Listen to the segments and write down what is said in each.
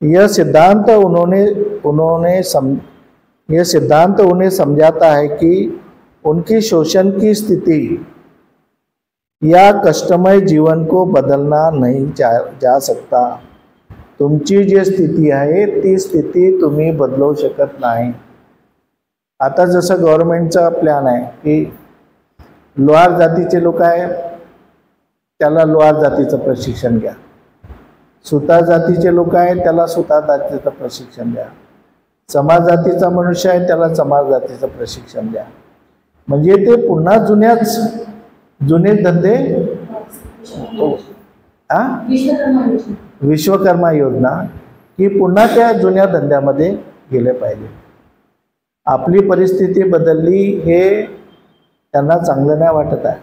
यह सिद्धांत उन्हें समझाता है कि उनकी शोषण की स्थिति या कष्टमय जीवन को बदलना नहीं जा सकता। तुमची जी स्थिती आहे ती स्थिती तुम्ही बदलू शकत नाही। आता जसं गव्हर्नमेंटचा प्लॅन आहे की लोहार जातीचे लोक आहे त्याला लोहार जातीचं प्रशिक्षण घ्या, सुतार जातीचे लोक आहेत त्याला सुतार जातीचं प्रशिक्षण द्या, समाज जातीचा मनुष्य आहे त्याला समाज जातीचं प्रशिक्षण द्या। म्हणजे ते पुन्हा जुने धंदे विश्वकर्मा योजना की पुन्हा त्या जुन्या धंद्यामध्ये गेले पाहिजे। आपली परिस्थिती बदलली हे त्यांना चांगलं नाही वाटत आहे।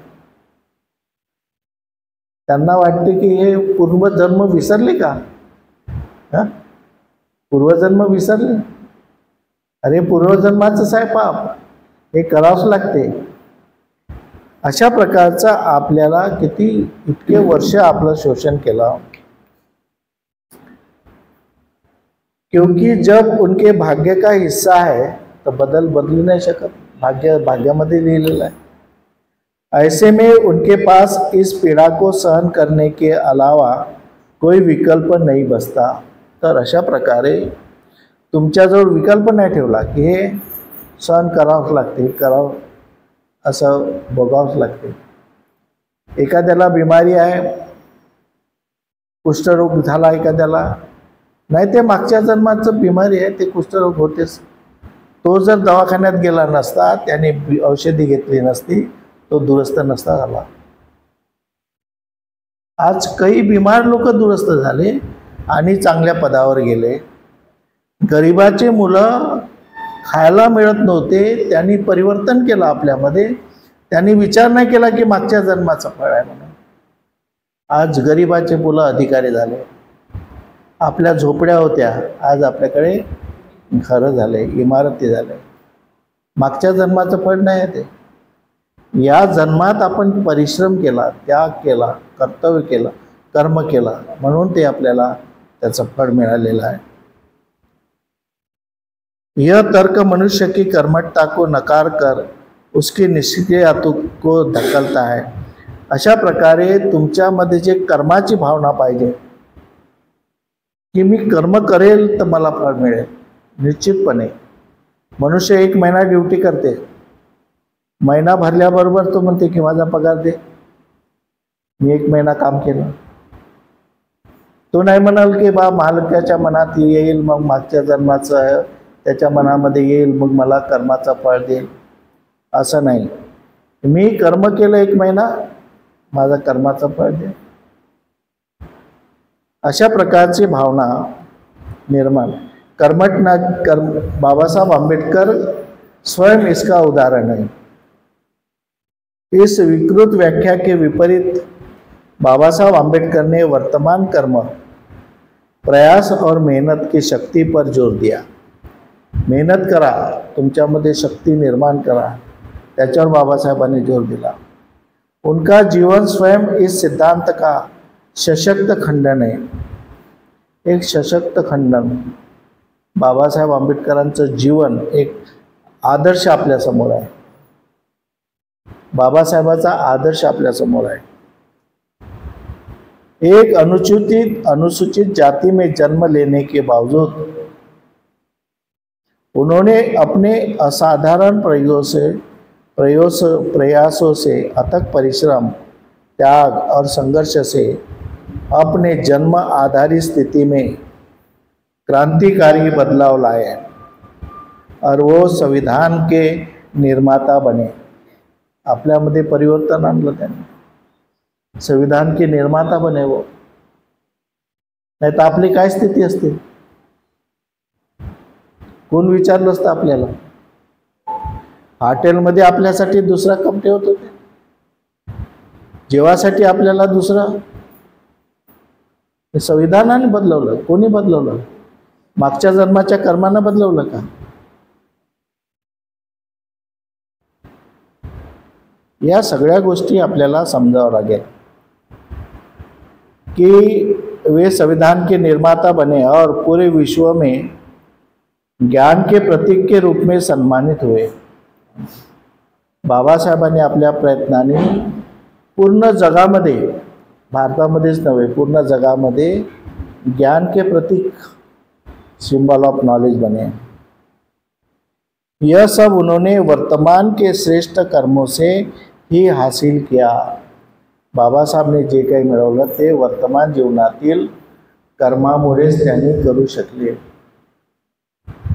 त्यांना वाटते की हे पूर्वजन्म विसरले का? पूर्वजन्म विसरले? अरे पूर्वजन्माचंच आहे पाप, हे करावंच लागते। अशा प्रकारचा आपल्याला इतके वर्ष आपलं शोषण केलं, क्योंकि जब उनके भाग्य का हिस्सा है तो बदलू नहीं शकत। भाग्यामध्ये लिहिलेलं आहे। ऐसे में उनके पास इस पीड़ा को सहन करने के अलावा कोई विकल्प नहीं बचता। तर अशा प्रकारे तुमच्याजवळ विकल्प नाही ठेवला की हे सहन करावंच लागते, असं भोगावंच लागते। एखाद्याला बिमारी आहे, कुष्ठरोग झाला एखाद्याला, नाही ते मागच्या जन्माचं बिमारी आहे ते कुष्ठरोग होतेच। तो जर दवाखान्यात गेला नसता, त्याने औषधी घेतली नसती, तो दुरुस्त नसता झाला। आज काही बिमार लोक दुरुस्त झाले आणि चांगल्या पदावर गेले। गरिबाचे मुलं खायला मिळत नव्हते, त्यांनी परिवर्तन केलं आपल्यामध्ये, त्यांनी विचार नाही केला की मागच्या जन्माचं फळ आहे म्हणून। आज गरिबाचे मुलं अधिकारी झाले। आपल्या झोपड्या होत्या, आज आपल्याकडे घरं झाले, इमारती झाले। मागच्या जन्माचं फळ नाही ते। या जन्मात आपण परिश्रम केला, त्याग केला, कर्तव्य केलं, कर्म केला, म्हणून ते आपल्याला त्याचं फळ मिळालेलं आहे। यह तर्क मनुष्य की कर्मठता को नकार कर उसकी निष्क्रियता को ढकलता है। अशा प्रकारे तुमच्यामध्ये जे कर्माची भावना पाहिजे की मी कर्म करेल तर मला फळ मिळेल, निश्चितपणे। मनुष्य 1 महिना ड्यूटी करते, महिना भरल्याबरोबर तो म्हणते की माझा पगार दे, मी 1 महिना काम केलं। तो नाही म्हणाल की बा मालकाच्या मनात येईल, मग मागच्या जन्माचं त्याच्या मनामध्ये येईल, मग मला कर्माचा फळ देईल, असं नाही। मी कर्म केलं 1 महिना, माझा कर्माचा फळ दे, अशा प्रकारची भावना निर्माण। बाबासाहेब आंबेडकर स्वयं इसका उदाहरण है। इस विकृत व्याख्या के विपरीत बाबा साहब आंबेडकर ने वर्तमान कर्म, प्रयास और मेहनत की शक्ति पर जोर दिया। मेहनत करा, तुमच्यामध्ये शक्ति निर्माण करा, त्याच्यावर बाबासाहेबांनी जोर दिला। उनका जीवन स्वयं इस सिद्धांत का सशक्त खंडन है। एक सशक्त खंडन। बाबासाहेब आंबेडकरांचं जीवन एक आदर्श आपल्या समोर आहे। बाबासाहेबाचा आदर्श आपल्या समोर आहे। एक अनुसूचित जाति में जन्म लेने के बावजूद उन्होंने अपने असाधारण प्रयासों से, अथक परिश्रम, त्याग और संघर्ष से अपने जन्म आधारित स्थिति में क्रांतिकारी बदलाव लाए और वो संविधान के निर्माता बने। आपल्यामध्ये परिवर्तन आणलं त्यांनी, संविधान के निर्माता बने वो। नाही तर आपली काय स्थिती असते? कोण विचारलं असतं आपल्याला? हॉटेलमध्ये आपल्यासाठी दुसरा कप ठेवत होते, जेवासाठी आपल्याला दुसरा। संविधानाने बदलवलं, कोणी बदलवलं? मागच्या जन्माच्या कर्मानं बदलवलं का? या सगळ्या गोष्टी आपल्याला समजावं लागेल की वे संविधान के निर्माता बने और पूरे विश्व में ज्ञान के प्रतीक के रूप में सम्मानित हुए। बाबासाहेबांनी आपल्या प्रयत्नांनी पूर्ण जगामध्ये, भारतामध्येच नव्हे पूर्ण जगामध्ये ज्ञान के प्रतीक, सिंबल ऑफ नॉलेज बने। यह सब उन्होंने वर्तमान के श्रेष्ठ कर्मों से ही हासिल किया। बाबासाहेबांनी जे काही मिळवलं ते वर्तमान जीवनातील कर्मामुळेच त्यांनी करू शकले।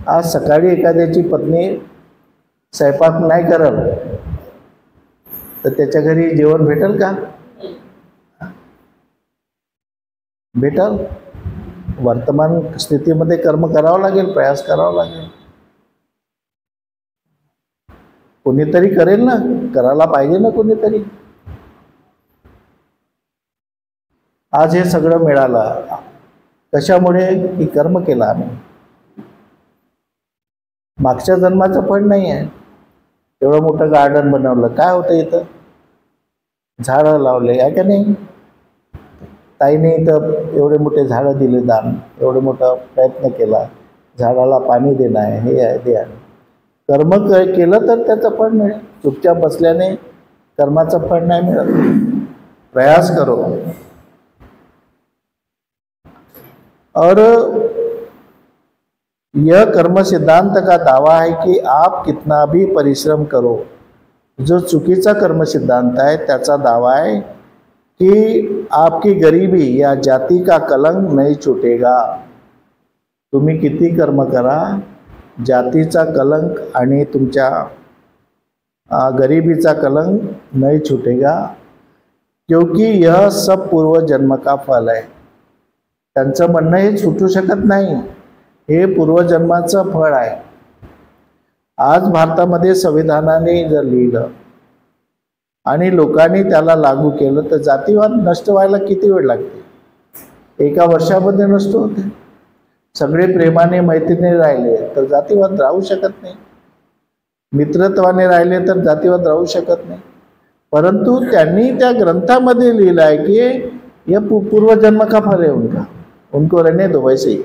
आज सकाळी एखाद्याची पत्नी स्वयंपाक नाही करत तर त्याच्या घरी जेवण भेटेल का? भेटेल? वर्तमान स्थितीमध्ये कर्म करावं लागेल, प्रयास करावा लागेल। कोणीतरी करेल ना, करायला पाहिजे ना कोणीतरी। आज हे सगळं मिळालं कशामुळे? की कर्म केलं आम्ही। मागच्या जन्माचं फळ नाही आहे। एवढं मोठं गार्डन बनवलं, काय होतं इथं? झाडं लावले आहे का नाही? ताईने इथं एवढे मोठे झाडं दिले दान, एवढे मोठा प्रयत्न केला, झाडाला पाणी देणं आहे, हे आहे ते आहे। कर्म केलं तर त्याचं फळ मिळेल। चुपचाप बसल्याने कर्माचं फळ नाही मिळत। प्रयास करो। और यह कर्म सिद्धांत का दावा है कि आप कितना भी परिश्रम करो। जो चुकीचा कर्म सिद्धांत है त्याचा दावा है कि आपकी गरीबी या जाति का कलंक नहीं छूटेगा। तुम्ही किती कर्म करा, जातीचा कलंक आणि तुमच्या गरीबीचा कलंक नहीं छूटेगा, क्योंकि यह सब पूर्व जन्म का फल है। त्यांचं म्हणणं हे सुटू शकत नाही, हे पूर्वजन्माचं फळ आहे। आज भारतामध्ये संविधानाने जर लिहिलं आणि लोकांनी त्याला लागू केलं तर जातीवाद नष्ट व्हायला किती वेळ लागते? एका वर्षामध्ये नष्ट होते। सगळे प्रेमाने मैत्रीने राहिले तर जातीवाद राहू शकत नाही, मित्रत्वाने राहिले तर जातीवाद राहू शकत नाही। परंतु त्यांनी त्या ग्रंथामध्ये लिहिलं आहे की यह पूर्वजन्म का फल है उनका, उनको रहने दो वैसे ही,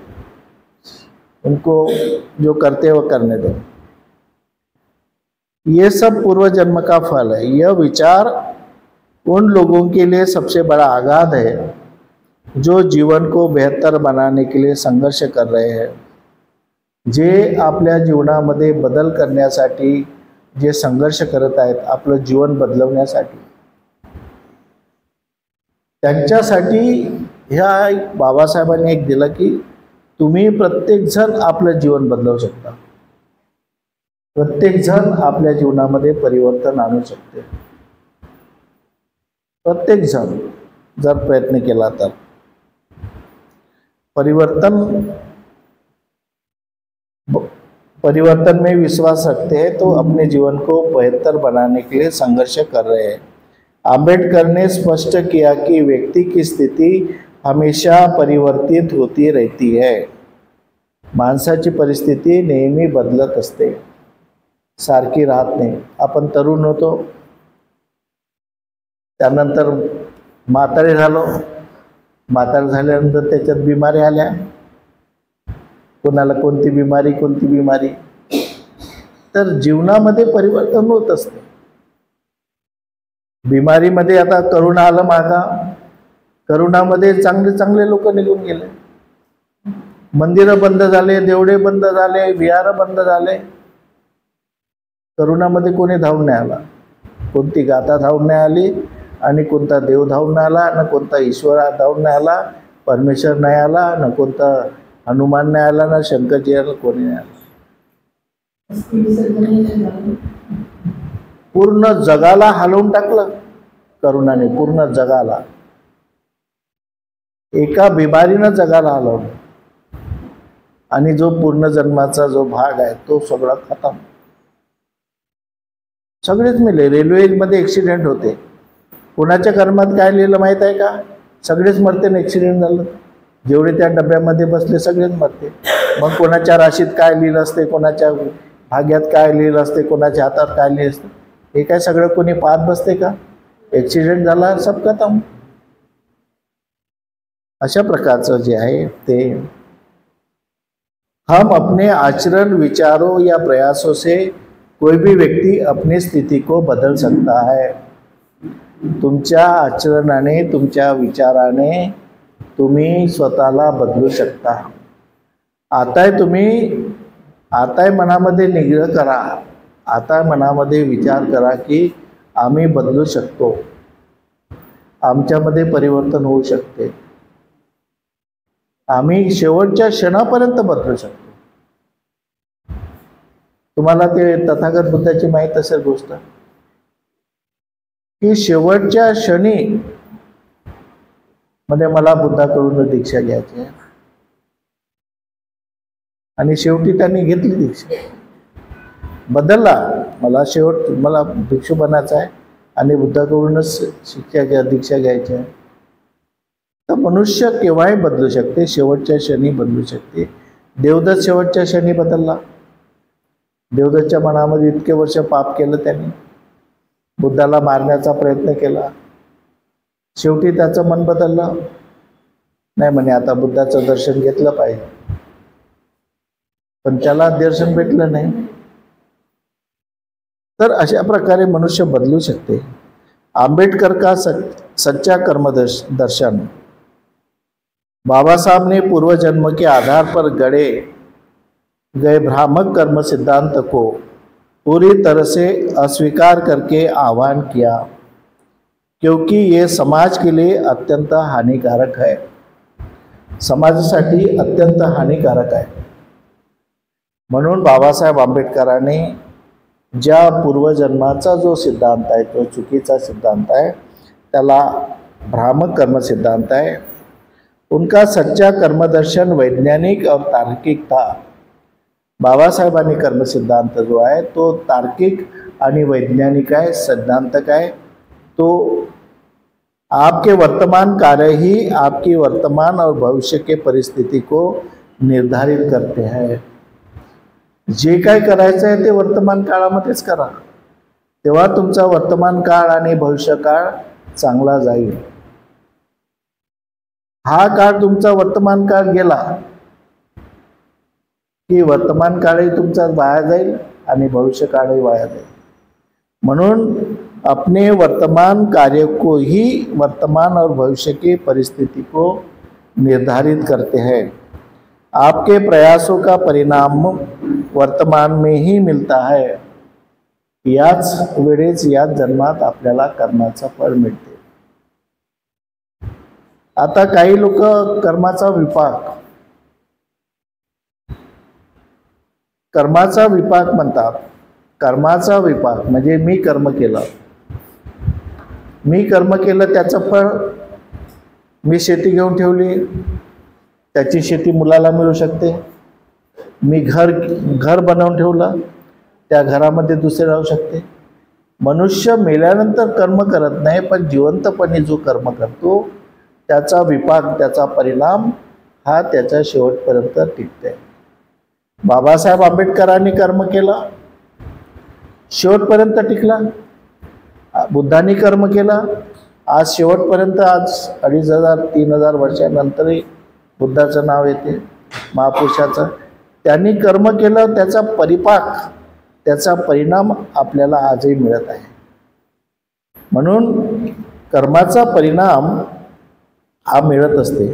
उनको जो करते वो करने दो। ये सब पूर्व जन्म का फल है। यह विचार उन लोगों के लिए सबसे बड़ा आघात है जो जीवन को बेहतर बनाने के लिए संघर्ष कर रहे हैं। जे आपल्या जीवनामध्ये बदल करण्यासाठी जे संघर्ष करत आहेत, आपलं जीवन बदलवण्यासाठी, त्यांच्यासाठी ह्या बाबासाहेबांनी एक दिलं की तुम्ही प्रत्येक जण आपलं जीवन बदलवू शकता। प्रत्येक जण आपल्या जीवनामध्ये परिवर्तन आणू शकते। प्रत्येक जण जर प्रयत्न केला तर परिवर्तन में विश्वास रखते हैं तो अपने जीवन को बेहतर बनाने के लिए संघर्ष कर रहे हैं। आंबेडकर ने स्पष्ट किया कि व्यक्ति की स्थिति हमेशा परिवर्तित होती रहती है। माणसाची परिस्थिती नेहमी बदलत असते, सारखी राहत नाही। आपण तरुण होतो, त्यानंतर म्हातारे झालो, म्हातारे झाल्यानंतर त्याच्यात बिमारी आल्या, कोणाला कोणती बिमारी। तर जीवनामध्ये परिवर्तन होत असते। बिमारीमध्ये आता करोना आलं मागा, करोनामध्ये चांगले लोक निघून गेले, मंदिरं बंद झाले, देवळे बंद झाले, विहार बंद झाले। करोनामध्ये कोणी धावून नाही आला, कोणती गाथा धावून नाही आली आणि कोणता देव धावून नाही आला, ना कोणता ईश्वर धावून नाही आला, परमेश्वर नाही आला, ना कोणता हनुमान नाही आला, ना शंकरजी आला, कोणी नाही आला। पूर्ण जगाला हलवून टाकलं करोनाने, पूर्ण जगाला। एका बिमारीनं जगाला हलवलं आणि जो पूर्ण जन्माचा जो भाग आहे तो सगळा खतम। सगळेच मेले। रेल्वेमध्ये ॲक्सिडेंट होते, कोणाच्या कर्मात काय लिहिलं माहीत आहे का? सगळेच मरते ना, ॲक्सिडेंट झालं जेवढे त्या डब्यामध्ये बसले सगळेच मरते। मग कोणाच्या राशीत काय लिहिलं असते, कोणाच्या भाग्यात काय लिहिलं असते, कोणाच्या हातात काय लिहिलं असते, हे काय सगळं कोणी पाहत बसते का? ॲक्सिडेंट झाला सब खतम। अशा प्रकारचं जे आहे ते हम अपने आचरण विचारों या प्रयासों से कोई भी व्यक्ति अपनी स्थिति को बदल सकता है। तुमच्या आचरणाने तुमच्या विचाराने तुम्ही स्वतःला बदलू शकता। आताय मनामध्ये निग्रह करा, आता मनामध्ये विचार करा की आम्ही बदलू शकतो, आमच्यामध्ये परिवर्तन होऊ शकते, आम्ही शेवटच्या क्षणापर्यंत बदलू शकतो। तुम्हाला ते तथागत बुद्धाची माहित असेल गोष्ट की शेवटच्या क्षणी मध्ये मला बुद्धाकडून दीक्षा घ्यायची आहे आणि शेवटी त्यांनी घेतली दीक्षा, बदलला, मला भिक्षू बनायचं आहे आणि बुद्धाकडूनच दीक्षा घ्यायची आहे। तर मनुष्य केव्हाही बदलू शकते, शेवटच्या क्षणी बदलू शकते। देवदत्त शेवटच्या क्षणी बदलला। देवदत्तच्या मनामध्ये इतके वर्ष पाप केलं त्यांनी, बुद्धाला मारण्याचा प्रयत्न केला, शेवटी त्याचं मन बदललं, नाही म्हणे आता बुद्धाचं दर्शन घेतलं पाहिजे, पण त्याला दर्शन भेटलं नाही। तर अशा प्रकारे मनुष्य बदलू शकते। आंबेडकर का सच्चा कर्म दर्शन। बाबा साहब ने पूर्व जन्म के आधार पर गढ़े गए भ्रामक कर्म सिद्धांत को पूरी तरह से अस्वीकार करके आह्वान किया, क्योंकि ये समाज के लिए अत्यंत हानिकारक है, समाजासाठी अत्यंत हानिकारक आहे। म्हणून बाबासाहेब आंबेडकरांनी ज्या पूर्वजन्माचा जो सिद्धांत आहे तो चुकीचा सिद्धांत आहे, त्याला भ्रामक कर्म सिद्धांत है। उनका सच्चा कर्मदर्शन वैज्ञानिक और तार्किक था। बाबा साहेबांनी कर्म सिद्धांत जो आहे तो तार्किक आणि वैज्ञानिक आहे, सिद्धांतक आहे। तो आपके वर्तमान कार्य ही आपकी वर्तमान और भविष्य के परिस्थिति को निर्धारित करते हैं। जे काय करायचं आहे ते वर्तमान काळामध्येच करा, तेव्हा तुमचा वर्तमान काळ आणि भविष्य काळ चांगला जाईल। हा काळ तुमचा वर्तमान काळ गेला की वर्तमान काळही तुमचा वाया जाईल आणि भविष्य काळही वाया जाईल। म्हणून अपने वर्तमान कार्य को ही वर्तमान और भविष्य की परिस्थिति को निर्धारित करते हैं। आपके प्रयासों का परिणाम वर्तमान में ही मिलता है। याच वेळेस याच जन्मात आपल्याला कर्माचं फळ मिळते। आता काही लोक कर्माचा विपाक म्हणतात। कर्माचा विपाक म्हणजे मी कर्म केलं त्याचं फळ, मी शेती घेऊन ठेवली त्याची शेती मुलाला मिळू शकते, मी घर बनवून ठेवलं त्या घरामध्ये दुसरे राहू शकते। मनुष्य मेल्यानंतर कर्म करत नाही, पण जिवंतपणे जो कर्म करतो त्याचा विपाक, त्याचा परिणाम हा त्याच्या शेवटपर्यंत टिकते। बाबासाहेब आंबेडकरांनी कर्म केला, शेवटपर्यंत टिकला। बुद्धांनी कर्म केला, आज शेवटपर्यंत, आज 2500-3000 वर्षानंतरही बुद्धाचं नाव येते, महापुरुषाचं। त्यांनी कर्म केलं, त्याचा परिपाक, त्याचा परिणाम आपल्याला आजही मिळत आहे। म्हणून कर्माचा परिणाम हा मिलत असते।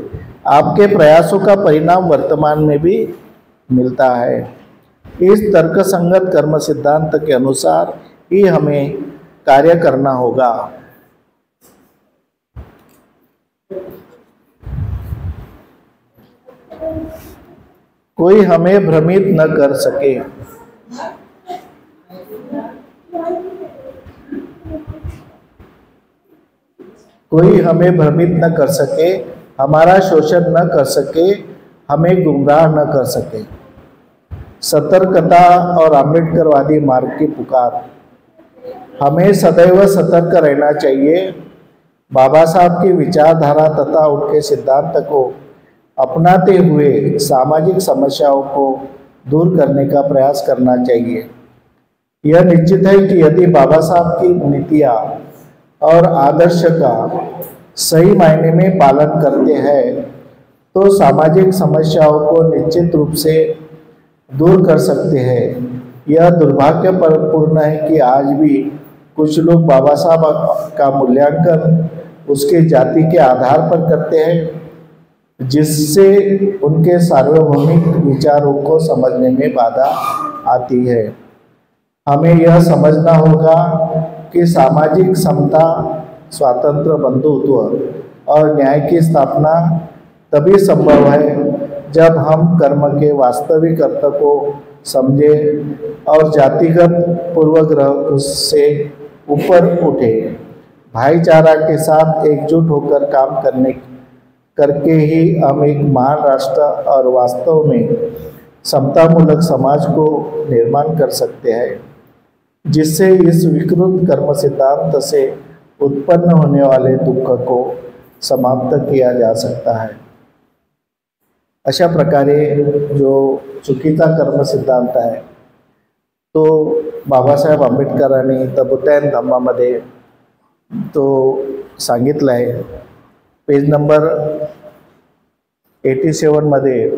आपके प्रयासों का परिणाम वर्तमान में भी मिलता है। इस तर्कसंगत कर्म सिद्धांत के अनुसार ही हमें कार्य करना होगा। कोई हमें भ्रमित न कर सके। कोई हमें भ्रमित न कर सके, हमारा शोषण न कर सके, हमें गुमराह न कर सके। सतर्कता और आंबेडकरवादी मार्ग की पुकार। हमें सदैव सतर्क रहना चाहिए। बाबा साहब की विचारधारा तथा उनके सिद्धांत को अपनाते हुए सामाजिक समस्याओं को दूर करने का प्रयास करना चाहिए। यह निश्चित है कि यदि बाबा साहब की नीतियाँ और आदर्श का सही मायने में पालन करते हैं तो सामाजिक समस्याओं को निश्चित रूप से दूर कर सकते हैं। यह दुर्भाग्यपूर्ण है कि आज भी कुछ लोग बाबा साहब का मूल्यांकन उसके जाति के आधार पर करते हैं, जिससे उनके सार्वभौमिक विचारों को समझने में बाधा आती है। हमें यह समझना होगा कि सामाजिक समता, स्वातंत्र, बंधुत्व और न्याय की स्थापना तभी संभव है जब हम कर्म के वास्तविक अर्थ को समझें और जातिगत पूर्वग्रह से ऊपर उठे। भाईचारा के साथ एकजुट होकर काम करके ही हम एक महान राष्ट्र और वास्तव में समतामूलक समाज को निर्माण कर सकते हैं, जिससे इस विकृत कर्म सिद्धांत से उत्पन्न होने वाले दुख को समाप्त किया जा सकता है। अशा प्रकारे जो चुकीचा कर्म सिद्धांत आहे तो बाबासाहेब आंबेडकरांनी तबोतयन धम्मामध्ये तो सांगितला आहे। पेज नंबर 87 मध्ये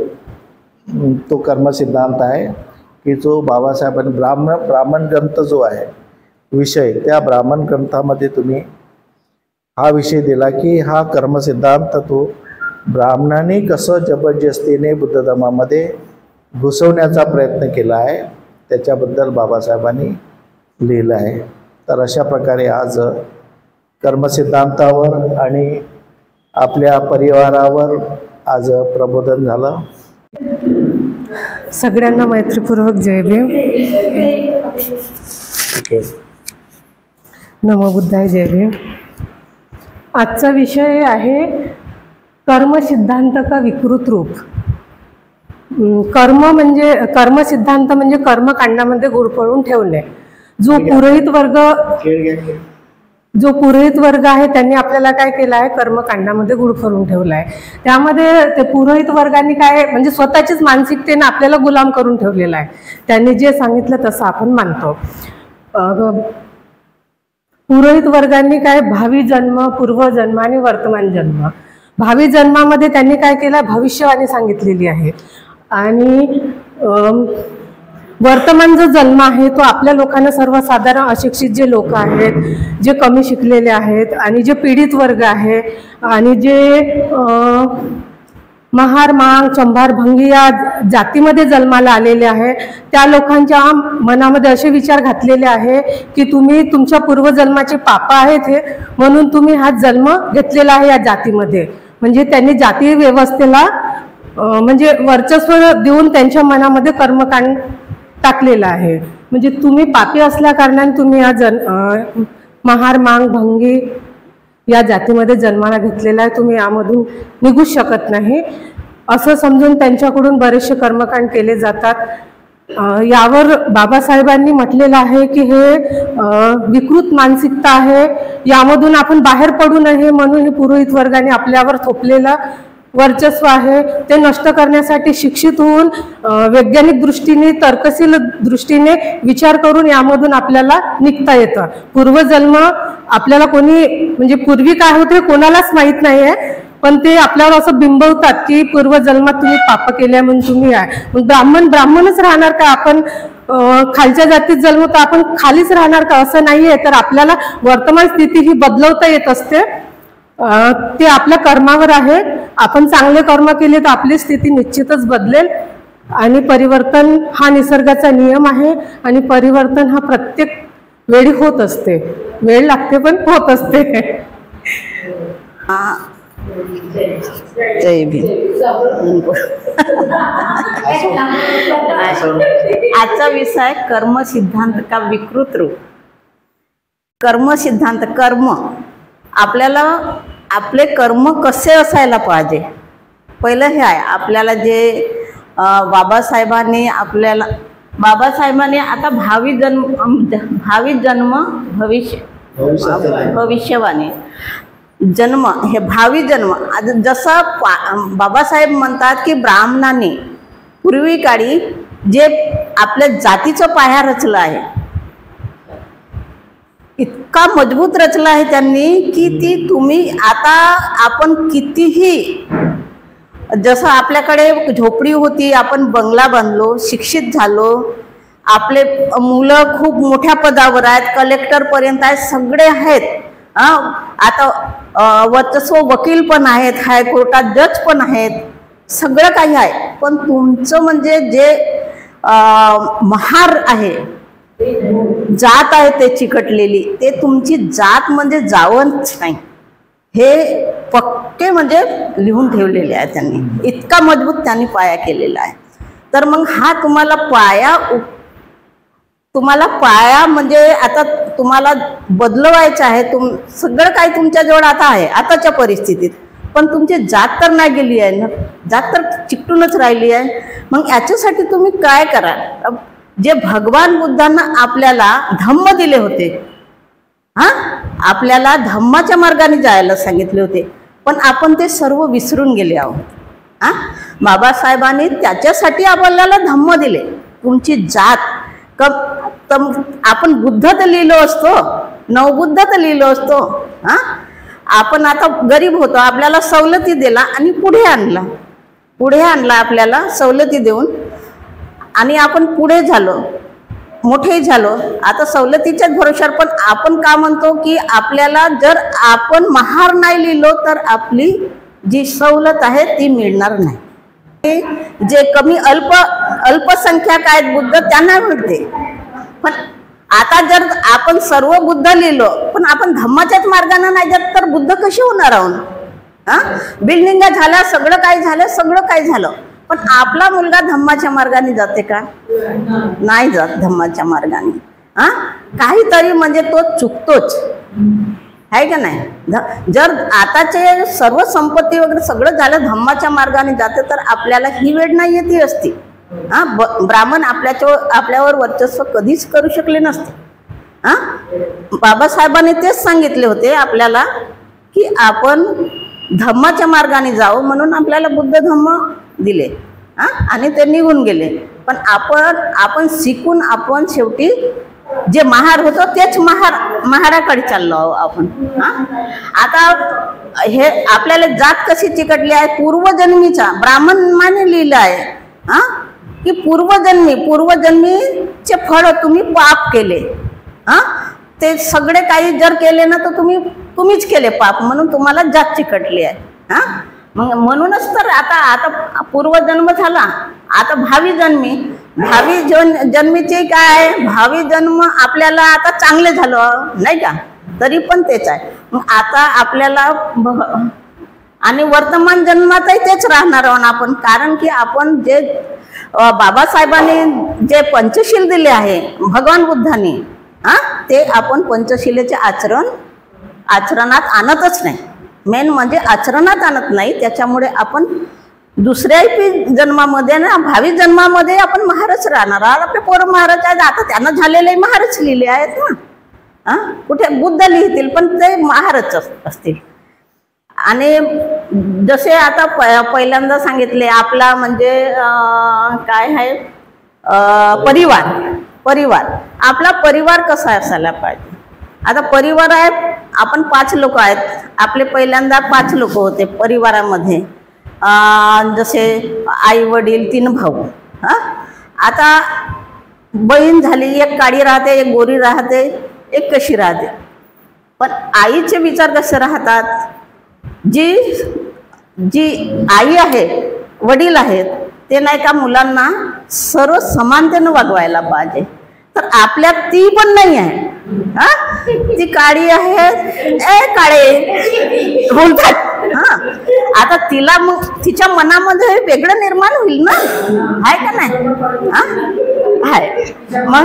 तो कर्म सिद्धांत आहे की जो बाबासाहेबांनी ब्राह्मण ग्रंथ जो आहे विषय, त्या ब्राह्मण ग्रंथामध्ये तुम्ही हा विषय दिला की हा कर्म सिद्धांत तो ब्राह्मणांनी कसं जबरदस्तीने बुद्ध धर्मामध्ये घुसवण्याचा प्रयत्न केला आहे त्याच्याबद्दल बाबासाहेबांनी लिहिलं आहे। तर अशा प्रकारे आज कर्मसिद्धांतावर आणि आपल्या परिवारावर आज प्रबोधन झालं। सगळ्यांना मैत्रीपूर्वक जय भीम। नमो बुद्धाय, जय भीम। आजचा विषय आहे कर्म सिद्धांत का विकृत रूप। कर्म सिद्धांत म्हणजे कर्मकांडामध्ये गुरफळून ठेवणे। जो पुरोहित वर्ग आहे त्यांनी आपल्याला काय केलं आहे, कर्मकांडामध्ये गुरफळून ठेवलं आहे। त्यामध्ये ते पुरोहित वर्गाने काय म्हणजे स्वतःचीच मानसिकतेने आपल्याला गुलाम करून ठेवलेला आहे। त्यांनी जे सांगितलं तसं आपण मानतो। पुरोहित वर्गांनी काय भावी जन्म, पूर्वजन्म आणि वर्तमान जन्म, भावी जन्मामध्ये त्यांनी काय केलं, भविष्यवाणी सांगितलेली आहे। आणि वर्तमान जो जन्म आहे तो आपल्या लोकांना सर्वसाधारण अशिक्षित जे लोक आहेत, जे कमी शिकलेले आहेत आणि जे पीडित वर्ग आहे आणि जे महार, मांग, चंभार, भंगी या जातीमध्ये जन्माला आलेले आहे, त्या लोकांच्या मनामध्ये असे विचार घातलेले आहे की तुम्ही तुमच्या पूर्वजन्माचे पाप आहेत हे म्हणून तुम्ही हा जन्म घेतलेला आहे या जातीमध्ये। म्हणजे त्यांनी जातीय व्यवस्थेला म्हणजे वर्चस्व देऊन त्यांच्या मनामध्ये कर्मकांड टाकलेलं आहे। म्हणजे तुम्ही पापी असल्या कारणाने तुम्ही या महार, मांग, भंगी या जातीमध्ये जन्माला घेतलेला आहे, तुम्ही यामधून निघू शकत नाही असं समजून त्यांच्याकडून बरेचसे कर्मकांड केले जातात। यावर बाबासाहेबांनी म्हटलेलं आहे की हे विकृत मानसिकता आहे, यामधून आपण बाहेर पडू नये म्हणून हे पुरोहित वर्गाने आपल्यावर थोपलेलं वर्चस्व आहे ते नष्ट करण्यासाठी शिक्षित होऊन वैज्ञानिक दृष्टीने, तर्कशील दृष्टीने विचार करून यामधून आपल्याला निघता येतं। पूर्वजन्म आपल्याला कोणी म्हणजे पूर्वी काय होते कोणालाच माहित नाहीये, पण ते आपल्यावर असं बिंबवतात की पूर्वजन्मात तुम्ही पाप केले म्हणून तुम्ही आहे, मग ब्राह्मणच राहणार का, आपण खालच्या जातीत जन्मतो आपण खालीच राहणार का, असं नाहीये। तर आपल्याला वर्तमान स्थिती ही बदलवता येत असते, ते आपल्या कर्मावर आहे। आपण चांगले कर्म केले तर आपली स्थिती निश्चितच बदलेल आणि परिवर्तन हा निसर्गाचा नियम आहे आणि परिवर्तन हा प्रत्येक वेळी होत असते, वेळ लागते पण होत असते। जय भीम। आजचा विषय कर्म सिद्धांत का विकृत रूप। कर्म सिद्धांत, कर्म आपल्याला आपले कर्म कसे असायला पाहिजे पहिलं हे आहे। आपल्याला जे बाबासाहेबांनी आता भावी जन्म भविष्यवाणी जन्म, हे भावी जन्म जसं बाबासाहेब म्हणतात की ब्राह्मणांनी पूर्वी काळी जे आपल्या जातीचं पाया रचलं आहे इतका मजबूत रचला आहे त्यांनी की ती तुम्ही आता आपण कितीही, जसं आपल्याकडे झोपडी होती, आपण बंगला बांधलो, शिक्षित झालो, आपले मुलं खूप मोठ्या पदावर आहेत, कलेक्टर पर्यंत आहेत, सगळे आहेत. आता वर्चस्व वकील पण आहेत, हायकोर्टात जज पण आहेत, सगळं काही आहे. पण तुमचं म्हणजे जे महार आहे, जात आहे ते चिकटलेली, ते तुमची जात म्हणजे जावंच नाही, हे पक्के म्हणजे लिहून ठेवलेले आहे त्यांनी. इतका मजबूत त्यांनी पाया केलेला आहे. तर मग हा तुम्हाला पाया म्हणजे आता तुम्हाला बदलवायचं आहे. सगळं काही तुमच्याजवळ आता आहे आताच्या परिस्थितीत, पण तुमची जात तर नाही गेली आहे ना, जात तर चिकटूनच राहिली आहे. मग याच्यासाठी तुम्ही काय करा, जे भगवान बुद्धांना आपल्याला धम्म दिले होते, आपल्याला धम्माच्या मार्गाने जायला सांगितले होते, पण आपण ते सर्व विसरून गेले आहोत. बाबासाहेबांनी त्याच्यासाठी आपल्याला धम्म दिले. तुमची जात आपण बुद्ध तर लिहिलो असतो, नवबुद्ध तर लिहिलो असतो. आपण आता गरीब होतो, आपल्याला सवलती दिला आणि पुढे आणला आपल्याला सवलती देऊन, आणि आपण पुढे झालो, मोठे झालो. आता सवलतीच्याच भरोशावर, पण आपण का म्हणतो की आपल्याला जर आपण महार नाही लिहिलो तर आपली जी सवलत आहे ती मिळणार नाही. जे कमी अल्पसंख्याक आहेत बुद्ध त्यांना मिळते. पण आता जर आपण सर्व बुद्ध लिहिलो पण आपण धम्माच्याच मार्गाने नाही जात तर बुद्ध कसे होणार आहोत? बिल्डिंगा झाल्या, सगळं काही झालं, पण आपला मुलगा धम्माच्या मार्गाने जाते का? नाही जात धम्माच्या मार्गाने. काहीतरी म्हणजे तो चुकतोच, आहे का नाही? जर आताचे सर्व संपत्ती वगैरे सगळं झालं धम्माच्या मार्गाने जाते तर आपल्याला ही वेळ नाही येते असती. ब्राह्मण आपल्यावर वर्चस्व कधीच करू शकले नसते. बाबासाहेबांनी तेच सांगितले होते आपल्याला की आपण धम्माच्या मार्गाने जावं, म्हणून आपल्याला बुद्ध धम्म दिले आणि ते निघून गेले. पण आपण शिकून आपण शेवटी जे महार होतो तेच महाराकडे चाललो आपण. आता हे आपल्याला जात कशी चिकटली आहे? पूर्वजन्मीचा ब्राह्मणाने लिहिलं आहे की पूर्वजन्मीचे फळ तुम्ही पाप केले. ते सगळे काही जर केले ना तर तुम्हीच केले पाप, म्हणून तुम्हाला जात चिकटली आहे. म्हणूनच तर आता पूर्वजन्म झाला, आता भावी जन्मीचे काय? भावी जन्म आपल्याला आता चांगले झालं नाही का, तरी पण तेच आहे. मग आता आपल्याला आणि वर्तमान जन्मातही तेच राहणार आहोत आपण, कारण की आपण जे बाबासाहेबांनी जे पंचशील दिले आहे भगवान बुद्धांनी, ते आपण पंचशिलेचे आचरणात आणतच नाही. मेन म्हणजे आचरणात आणत नाही. त्याच्यामुळे आपण दुसऱ्याही जन्मामध्ये ना, भावी जन्मामध्ये आपण महारच राहणार आहोत. आपले पोरं महाराज आहेत, आता त्यांना झालेले महारच लिहिले आहेत ना. कुठे बुद्ध लिहितील पण ते महारच असतील. आणि जसे आता पहिल्यांदा सांगितले आपला म्हणजे काय आहे परिवार. आपला परिवार कसा असायला पाहिजे? आता परिवार आहे, आपण 5 लोक आहेत. आपले पहिल्यांदा 5 लोक होते परिवारामध्ये, जसे आई वडील 3 भाऊ. आता बहीण झाली, एक काळी राहते, एक गोरी राहते, एक कशी राहते. पण आईचे विचार कसे राहतात? जी आई आहे, वडील आहेत, ते नाही का मुलांना सर्व समानतेनं वागवायला पाहिजे. तर आपल्यात ती पण नाही आहे. ती काळी आहे, काळे बोलतात. आता तिला मग तिच्या मनामध्ये वेगळं निर्माण होईल ना, आहे का नाही? आहे. मग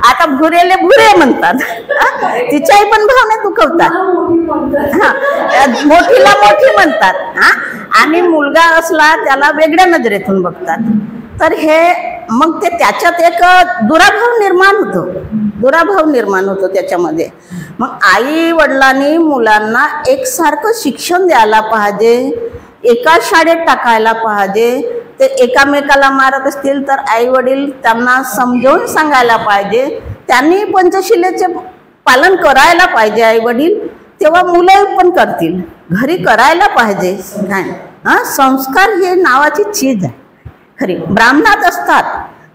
आता भुरेले भुरे म्हणतात, तिच्याही पण भावना दुखवतात. मोठीला मोठी म्हणतात, आणि मुलगा असला त्याला वेगळ्या नजरेतून बघतात. तर हे मग ते त्याच्यात एक दुराभाव निर्माण होतो त्याच्यामध्ये. मग आई वडिलांनी मुलांना एकसारखं शिक्षण द्यायला पाहिजे, एका शाळेत टाकायला पाहिजे. ते एकामेकाला मारत असतील तर आई वडील त्यांना समजावून सांगायला पाहिजे. त्यांनी पंचशिलेचे पालन करायला पाहिजे आई वडील, तेव्हा मुलं पण करतील. घरी करायला पाहिजे. काय संस्कार हे नावाची चीज आहे खरी. ब्राह्मणात असतात,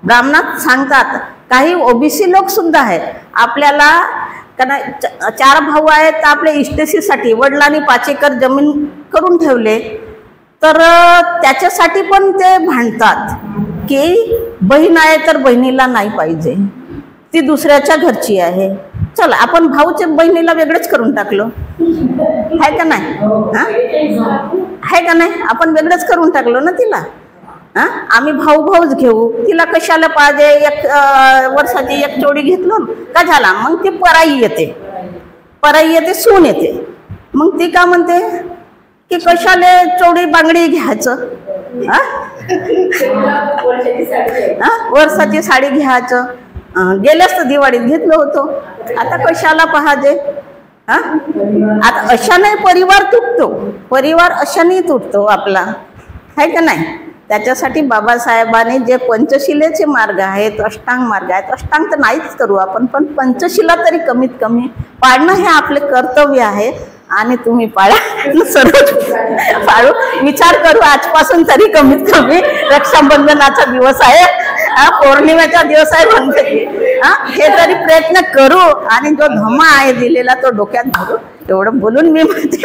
ब्राह्मणात सांगतात. काही ओबीसी लोक सुद्धा आहेत. आपल्याला 4 भाऊ आहेत तर आपल्या इस्टेसीसाठी वडिलांनी 5 एकर जमीन करून ठेवले, तर त्याच्यासाठी पण ते भांडतात की बहीण आहे तर बहिणीला नाही पाहिजे, ती दुसऱ्याच्या घरची आहे. चला आपण भाऊच्या बहिणीला वेगळंच करून टाकलो, आहे का नाही? आहे का नाही? आपण वेगळंच करून टाकलो ना तिला. आम्ही भाऊच घेऊ, तिला कशाला पाहिजे? 1 वर्षाची 1 जोडी घेतलो का झाला. मग ती पराई येते, सून येते. मग ती का म्हणते की कशाला चोडी बांगडी घ्यायचं, वर्षाची साडी घ्यायचं. गेल्याच तर दिवाळीत घेतलं होतं, आता कशाला पाहिजे? आता अशाने परिवार तुटतो, परिवार अशाने तुटतो आपला, आहे का नाही? त्याच्यासाठी बाबासाहेबांनी जे पंचशिलेचे मार्ग आहेत, अष्टांग मार्ग आहेत, अष्टांग तर नाहीच करू आपण, पण पंचशिला तरी कमीत कमी पाळणं हे आपले कर्तव्य आहे. आणि तुम्ही पाळा, सर्व पाळू. विचार करू आजपासून तरी कमीत कमी. रक्षाबंधनाचा दिवस आहे, पौर्णिमेचा दिवस आहे म्हणते, हे तरी प्रयत्न करू. आणि जो धमा आहे दिलेला तो डोक्यात धरू. एवढं बोलून मी म्हणते